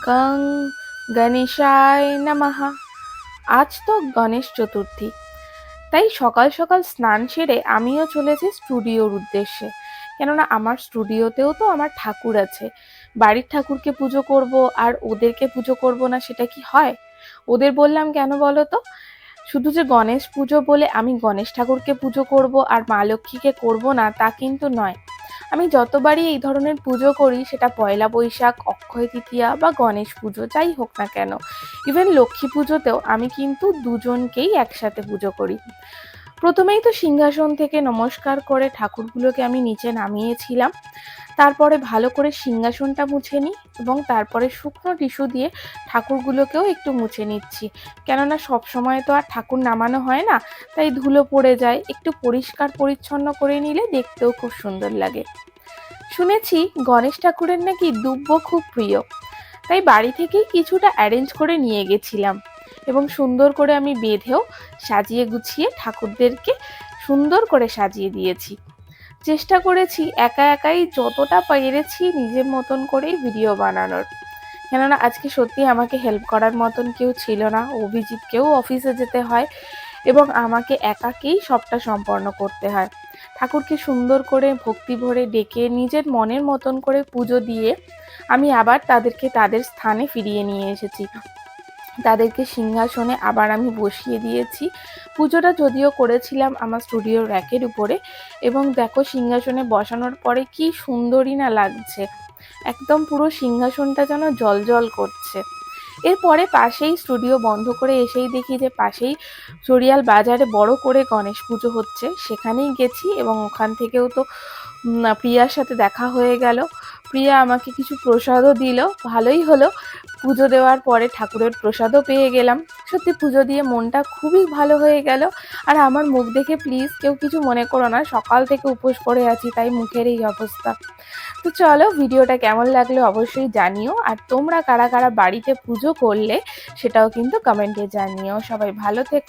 গং গণেশায় নমঃ। আজ তো গণেশ চতুর্থী, তাই সকাল সকাল স্নান সেরে আমিও চলেছি স্টুডিওর উদ্দেশ্যে। কেননা আমার স্টুডিওতেও তো আমার ঠাকুর আছে। বাড়ির ঠাকুরকে পুজো করব আর ওদেরকে পুজো করব না, সেটা কি হয়? ওদের বললাম কেন বলো তো? শুধু যে গণেশ পুজো বলে আমি গণেশ ঠাকুরকে পুজো করব আর মা লক্ষ্মীকে করব না, তা কিন্তু নয়। আমি যতবারই এই ধরনের পুজো করি, সেটা পয়লা বৈশাখ, অক্ষয় তৃতীয়া বা গণেশ পুজো যাই হোক না কেন, ইভেন লক্ষ্মী পুজোতেও আমি কিন্তু দুজনকেই একসাথে পুজো করি। প্রথমেই তো সিংহাসন থেকে নমস্কার করে ঠাকুরগুলোকে আমি নিচে নামিয়েছিলাম। তারপরে ভালো করে সিংহাসনটা মুছে নিই এবং তারপরে শুকনো টিস্যু দিয়ে ঠাকুরগুলোকেও একটু মুছে নিচ্ছি। কেননা সব সময় তো আর ঠাকুর নামানো হয় না, তাই ধুলো পড়ে যায়। একটু পরিষ্কার পরিচ্ছন্ন করে নিলে দেখতেও খুব সুন্দর লাগে। শুনেছি গণেশ ঠাকুরের নাকি দুব্য খুব প্রিয়, তাই বাড়ি থেকেই কিছুটা অ্যারেঞ্জ করে নিয়ে গেছিলাম এবং সুন্দর করে আমি বেঁধেও সাজিয়ে গুছিয়ে ঠাকুরদেরকে সুন্দর করে সাজিয়ে দিয়েছি। চেষ্টা করেছি একা একাই যতটা পেরেছি নিজের মতন করেই ভিডিও বানানোর। কেননা আজকে সত্যি আমাকে হেল্প করার মতন কেউ ছিল না। অভিজিৎকেও অফিসে যেতে হয় এবং আমাকে একাকেই সবটা সম্পন্ন করতে হয়। ঠাকুরকে সুন্দর করে ভক্তি ভরে ডেকে নিজের মনের মতন করে পুজো দিয়ে আমি আবার তাদেরকে তাদের স্থানে ফিরিয়ে নিয়ে এসেছি। তাদেরকে সিংহাসনে আবার আমি বসিয়ে দিয়েছি। পুজোটা যদিও করেছিলাম আমার স্টুডিওর র্যাকের উপরে, এবং দেখো সিংহাসনে বসানোর পরে কি সুন্দরই না লাগছে। একদম পুরো সিংহাসনটা যেন জ্বলজ্বল করছে। এরপরে পাশেই স্টুডিও বন্ধ করে এসেই দেখি যে পাশেই চড়িয়াল বাজারে বড় করে গণেশ পুজো হচ্ছে, সেখানেই গেছি এবং ওখান থেকেও তো প্রিয়ার সাথে দেখা হয়ে গেল। প্রিয়া আমাকে কিছু প্রসাদও দিল, ভালোই হলো। পুজো দেওয়ার পরে ঠাকুরের প্রসাদও পেয়ে গেলাম। সত্যি পুজো দিয়ে মনটা খুবই ভালো হয়ে গেল। আর আমার মুখ দেখে প্লিজ কেউ কিছু মনে করো না, সকাল থেকে উপোস করে আছি তাই মুখের এই অবস্থা। তো চলো, ভিডিওটা কেমন লাগলো অবশ্যই জানিও, আর তোমরা কারা কারা বাড়িতে পুজো করলে সেটাও কিন্তু কমেন্টে জানিও। সবাই ভালো থেকো।